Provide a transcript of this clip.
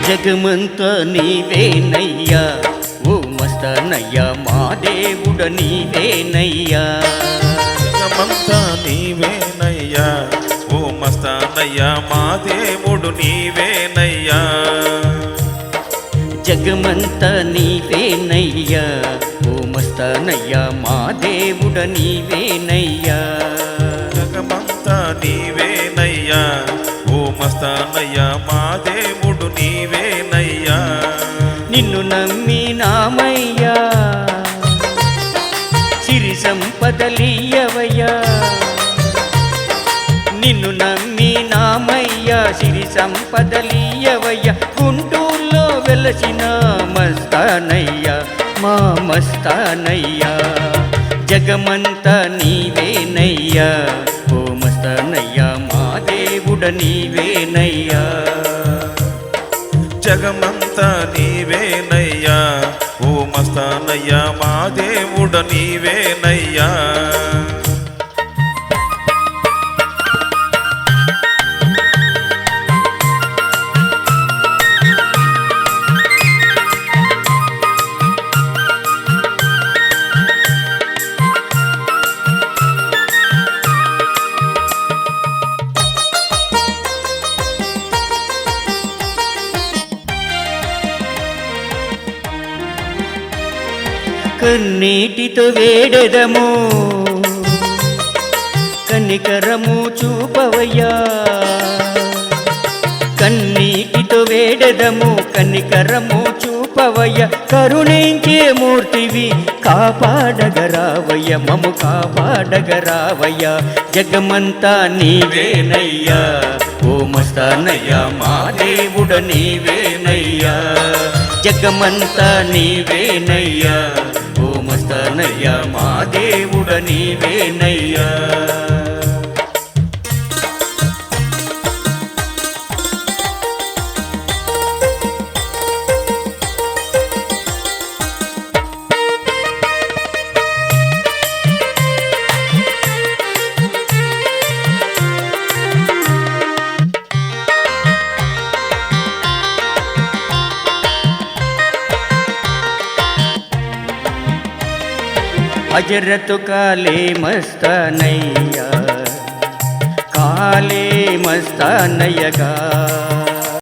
జగమంతా నీవేనయ్యా ఓ మస్తానయ్యా మా దేవుడ నీవేనయ్యా జగమంతా నీవేనయ్యా ఓ మస్తానయ్యా మా దేవుడు నీవేనయ్యా జగమంతా నీవేనయ్యా ఓ మస్తానయ్యా మా దేవుడ నీవేనయ్యా జగమంతా నీవేనయ్యా ఓ మస్తానయ్యా మా దేవుడు నీవేనయ్యా నిన్ను నమ్మినామయ్యా సిరి సంపదలీయవయ్యా నిన్ను నమ్మినామయ్యా సిరి సంపదలీయవయ్యా గుంటూరులో వెలసిన మస్తానయ్యా మా మస్తానయ్యా జగమంతా నీవేనయ్యా ఓ మస్తానయ్యా మా దేవుడ నీవేనయ్యా జగమంతా నీవేనయ్యా ఓ మస్తానయ్యా మా దేవుడ నీవేనయ్యా కన్నీటితో వేడెదము కనికరము చూపవయ్యా కన్నీటితో వేడెదము కనికరము చూపవయ్య కరుణించే మూర్తివి కాపాడగరావయ్య మము కాపాడగరావయ్య జగమంతా నీవేనయ్యా ఓ మస్తానయ్యా మా దేవుడ నీవేనయ్యా జగమంతా నీవేనయ్యా ఓ మస్తానయ్యా మా దేవుడ నీవేనయ్యా हजरत काले मस्तानయ్యా काले मस्तानయ్యగా